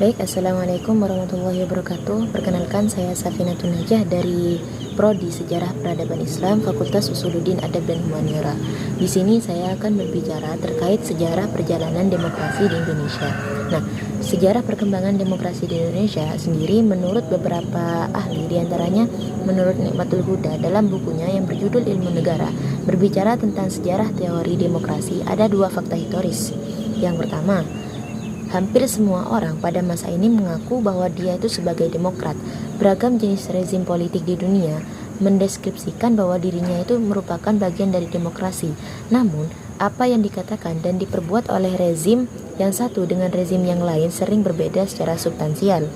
Baik, Assalamualaikum warahmatullahi wabarakatuh. Perkenalkan, saya Safinatun Najah dari Prodi Sejarah Peradaban Islam, Fakultas Usuluddin Adab dan Humaniora. Di sini saya akan berbicara terkait sejarah perjalanan demokrasi di Indonesia. Nah, sejarah perkembangan demokrasi di Indonesia sendiri menurut beberapa ahli, diantaranya menurut Nikmatul Huda dalam bukunya yang berjudul Ilmu Negara, berbicara tentang sejarah teori demokrasi, ada dua fakta historis. Yang pertama, hampir semua orang pada masa ini mengaku bahwa dia itu sebagai demokrat. Beragam jenis rezim politik di dunia mendeskripsikan bahwa dirinya itu merupakan bagian dari demokrasi. Namun, apa yang dikatakan dan diperbuat oleh rezim yang satu dengan rezim yang lain sering berbeda secara substansial.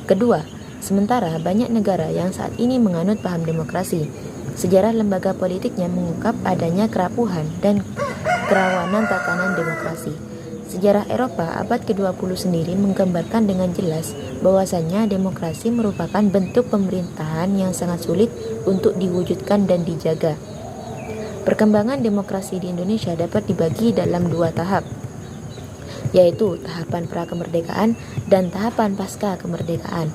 Kedua, sementara banyak negara yang saat ini menganut paham demokrasi, sejarah lembaga politiknya mengungkap adanya kerapuhan dan kerawanan tatanan demokrasi. Sejarah Eropa abad ke-20 sendiri menggambarkan dengan jelas bahwasannya demokrasi merupakan bentuk pemerintahan yang sangat sulit untuk diwujudkan dan dijaga. Perkembangan demokrasi di Indonesia dapat dibagi dalam dua tahap, yaitu tahapan pra-kemerdekaan dan tahapan pasca kemerdekaan.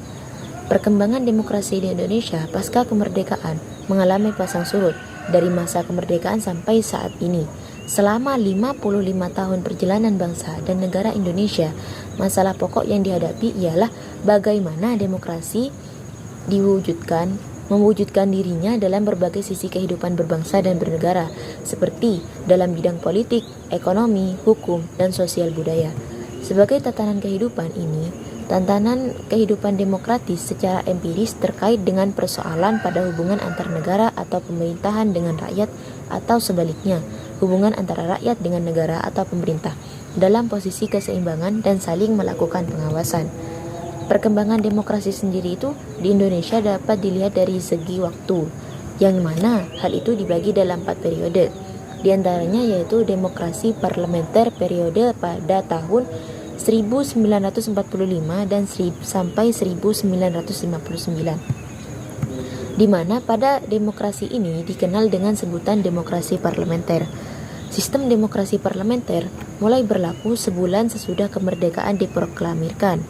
Perkembangan demokrasi di Indonesia pasca kemerdekaan mengalami pasang surut dari masa kemerdekaan sampai saat ini. Selama 55 tahun perjalanan bangsa dan negara Indonesia, masalah pokok yang dihadapi ialah bagaimana demokrasi mewujudkan dirinya dalam berbagai sisi kehidupan berbangsa dan bernegara, seperti dalam bidang politik, ekonomi, hukum, dan sosial budaya. Sebagai tatanan kehidupan ini, tantangan kehidupan demokratis secara empiris terkait dengan persoalan pada hubungan antar negara atau pemerintahan dengan rakyat, atau sebaliknya, hubungan antara rakyat dengan negara atau pemerintah dalam posisi keseimbangan dan saling melakukan pengawasan. Perkembangan demokrasi sendiri itu di Indonesia dapat dilihat dari segi waktu, yang mana hal itu dibagi dalam 4 periode. Di antaranya yaitu demokrasi parlementer periode pada tahun 1945 dan sampai 1959. Di mana pada demokrasi ini dikenal dengan sebutan demokrasi parlementer. Sistem demokrasi parlementer mulai berlaku sebulan sesudah kemerdekaan diproklamirkan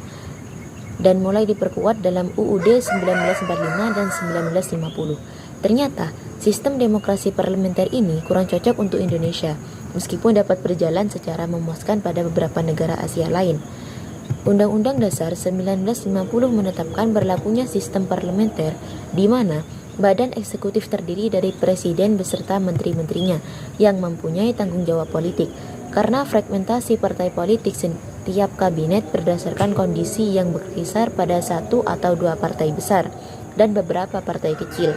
dan mulai diperkuat dalam UUD 1945 dan 1950. Ternyata, sistem demokrasi parlementer ini kurang cocok untuk Indonesia, meskipun dapat berjalan secara memuaskan pada beberapa negara Asia lain. Undang-Undang Dasar 1950 menetapkan berlakunya sistem parlementer di mana badan eksekutif terdiri dari presiden beserta menteri-menterinya yang mempunyai tanggung jawab politik. Karena fragmentasi partai politik, setiap kabinet berdasarkan kondisi yang berkisar pada satu atau dua partai besar dan beberapa partai kecil.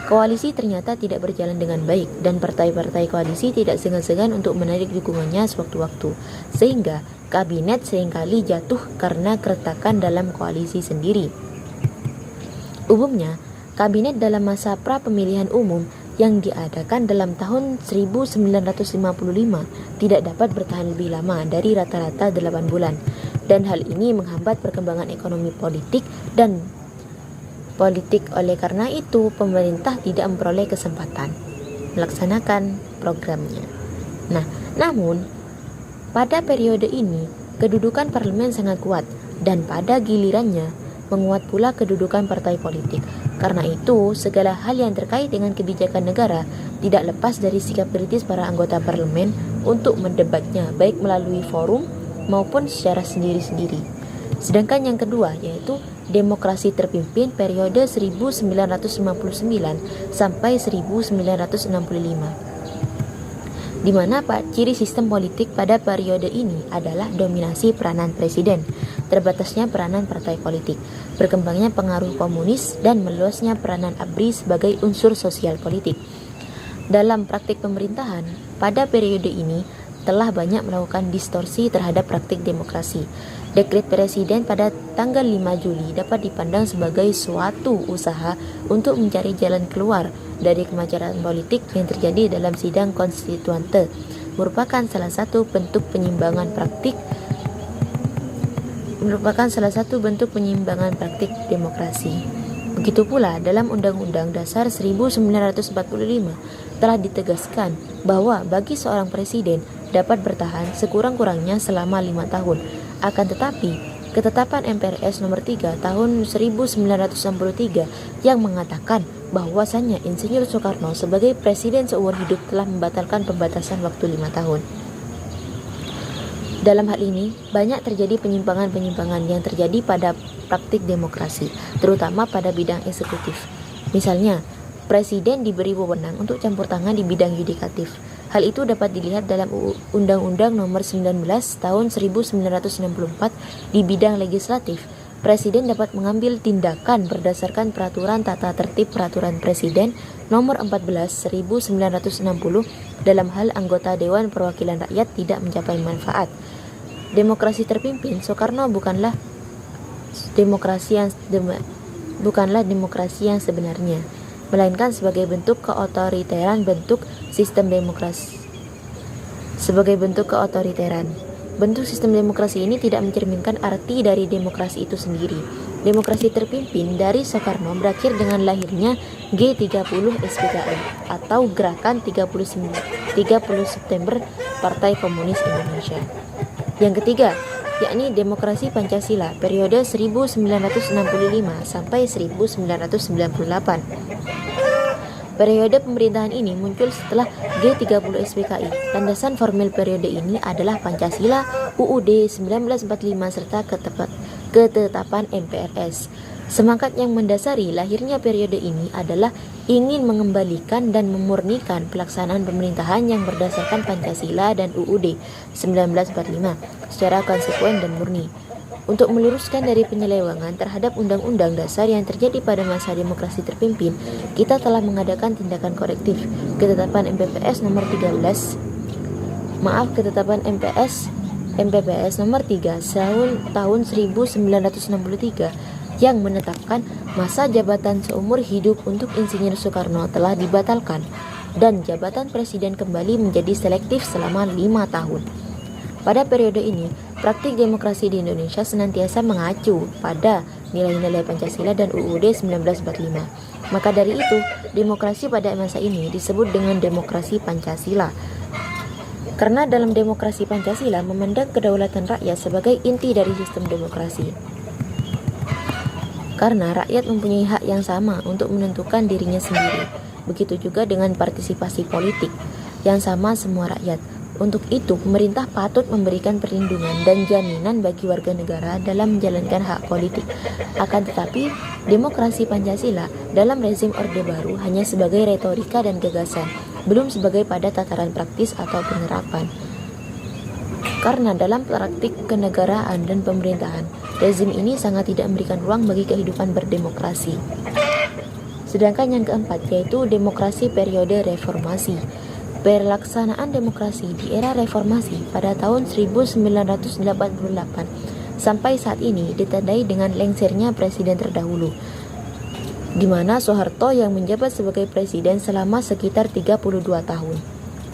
Koalisi ternyata tidak berjalan dengan baik dan partai-partai koalisi tidak segan-segan untuk menarik dukungannya sewaktu-waktu, sehingga kabinet seringkali jatuh karena keretakan dalam koalisi sendiri. Umumnya, kabinet dalam masa pra-pemilihan umum yang diadakan dalam tahun 1955 tidak dapat bertahan lebih lama dari rata-rata 8 bulan, dan hal ini menghambat perkembangan ekonomi politik. Oleh karena itu, pemerintah tidak memperoleh kesempatan melaksanakan programnya. Namun pada periode ini, kedudukan parlemen sangat kuat dan pada gilirannya menguat pula kedudukan partai politik. Karena itu, segala hal yang terkait dengan kebijakan negara tidak lepas dari sikap kritis para anggota parlemen untuk mendebatnya, baik melalui forum maupun secara sendiri-sendiri. Sedangkan yang kedua yaitu demokrasi terpimpin periode 1959 sampai 1965. Di mana ciri sistem politik pada periode ini adalah dominasi peranan presiden, terbatasnya peranan partai politik, berkembangnya pengaruh komunis, dan meluasnya peranan ABRI sebagai unsur sosial politik. Dalam praktik pemerintahan, pada periode ini telah banyak melakukan distorsi terhadap praktik demokrasi. Dekret Presiden pada tanggal 5 Juli dapat dipandang sebagai suatu usaha untuk mencari jalan keluar dari kemaceran politik yang terjadi dalam sidang konstituante, merupakan salah satu bentuk penyimbangan praktik demokrasi. Begitu pula dalam Undang-Undang Dasar 1945 telah ditegaskan bahwa bagi seorang presiden dapat bertahan sekurang-kurangnya selama 5 tahun. Akan tetapi, Ketetapan MPRS nomor 3 tahun 1963 yang mengatakan bahwasannya Insinyur Soekarno sebagai presiden seumur hidup telah membatalkan pembatasan waktu 5 tahun. Dalam hal ini, banyak terjadi penyimpangan-penyimpangan yang terjadi pada praktik demokrasi, terutama pada bidang eksekutif. Misalnya, presiden diberi wewenang untuk campur tangan di bidang yudikatif. Hal itu dapat dilihat dalam Undang-Undang Nomor 19 Tahun 1964 di bidang legislatif. Presiden dapat mengambil tindakan berdasarkan Peraturan Tata Tertib Peraturan Presiden Nomor 14 1960 dalam hal anggota Dewan Perwakilan Rakyat tidak mencapai manfaat. Demokrasi terpimpin Soekarno bukanlah demokrasi yang sebenarnya, melainkan sebagai bentuk keotoriteran Bentuk sistem demokrasi ini tidak mencerminkan arti dari demokrasi itu sendiri. Demokrasi terpimpin dari Soekarno berakhir dengan lahirnya G30 SPKI atau Gerakan 30 September Partai Komunis Indonesia. Yang ketiga, yakni demokrasi Pancasila periode 1965 sampai 1998. Periode pemerintahan ini muncul setelah G30 SPKI. Landasan formil periode ini adalah Pancasila, UUD 1945 serta ketetapan MPRS. Semangat yang mendasari lahirnya periode ini adalah ingin mengembalikan dan memurnikan pelaksanaan pemerintahan yang berdasarkan Pancasila dan UUD 1945 secara konsekuen dan murni. Untuk meluruskan dari penyelewengan terhadap Undang-Undang Dasar yang terjadi pada masa demokrasi terpimpin, kita telah mengadakan tindakan korektif. Ketetapan MPPS nomor MPPS nomor 3 tahun 1963 yang menetapkan masa jabatan seumur hidup untuk Insinyur Soekarno telah dibatalkan dan jabatan presiden kembali menjadi selektif selama 5 tahun. Pada periode ini, praktik demokrasi di Indonesia senantiasa mengacu pada nilai-nilai Pancasila dan UUD 1945. Maka dari itu, demokrasi pada masa ini disebut dengan demokrasi Pancasila. Karena dalam demokrasi Pancasila memandang kedaulatan rakyat sebagai inti dari sistem demokrasi. Karena rakyat mempunyai hak yang sama untuk menentukan dirinya sendiri. Begitu juga dengan partisipasi politik yang sama semua rakyat. Untuk itu, pemerintah patut memberikan perlindungan dan jaminan bagi warga negara dalam menjalankan hak politik. Akan tetapi, demokrasi Pancasila dalam rezim Orde Baru hanya sebagai retorika dan gagasan, belum sebagai pada tataran praktis atau penerapan. Karena dalam praktik kenegaraan dan pemerintahan, rezim ini sangat tidak memberikan ruang bagi kehidupan berdemokrasi. Sedangkan yang keempat yaitu demokrasi periode reformasi. Pelaksanaan demokrasi di era reformasi pada tahun 1988 sampai saat ini ditandai dengan lengsernya presiden terdahulu, di mana Soeharto yang menjabat sebagai presiden selama sekitar 32 tahun.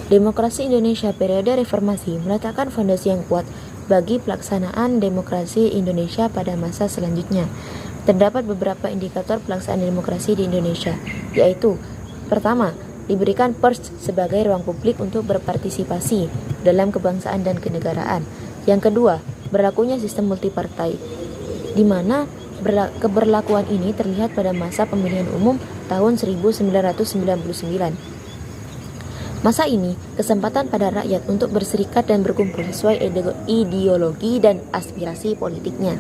Demokrasi Indonesia periode reformasi meletakkan fondasi yang kuat bagi pelaksanaan demokrasi Indonesia pada masa selanjutnya. Terdapat beberapa indikator pelaksanaan demokrasi di Indonesia, yaitu: pertama, diberikan pers sebagai ruang publik untuk berpartisipasi dalam kebangsaan dan kenegaraan. Yang kedua, berlakunya sistem multipartai, di mana keberlakuan ini terlihat pada masa pemilihan umum tahun 1999. Masa ini, kesempatan pada rakyat untuk berserikat dan berkumpul sesuai ideologi dan aspirasi politiknya.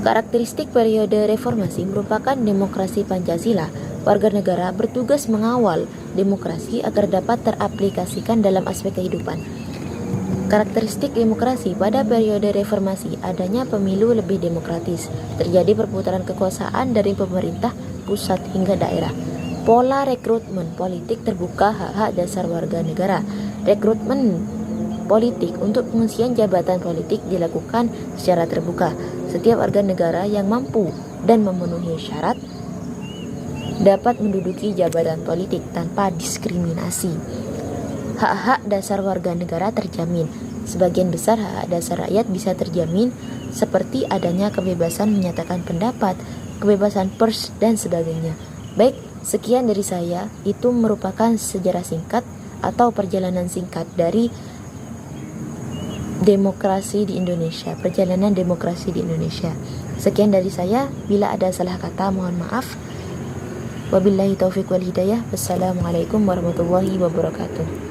Karakteristik periode reformasi merupakan demokrasi Pancasila. Warga negara bertugas mengawal demokrasi agar dapat teraplikasikan dalam aspek kehidupan. Karakteristik demokrasi pada periode reformasi adanya pemilu lebih demokratis, terjadi perputaran kekuasaan dari pemerintah pusat hingga daerah. Pola rekrutmen politik terbuka hak-hak dasar warga negara. Rekrutmen politik untuk pengisian jabatan politik dilakukan secara terbuka. Setiap warga negara yang mampu dan memenuhi syarat dapat menduduki jabatan politik tanpa diskriminasi. Hak-hak dasar warga negara terjamin. Sebagian besar hak dasar rakyat bisa terjamin, seperti adanya kebebasan menyatakan pendapat, kebebasan pers, dan sebagainya. Baik, sekian dari saya. Itu merupakan sejarah singkat atau perjalanan singkat dari demokrasi di Indonesia, perjalanan demokrasi di Indonesia. Sekian dari saya, bila ada salah kata mohon maaf. Wabillahi taufiq wal hidayah. Wassalamualaikum warahmatullahi wabarakatuh.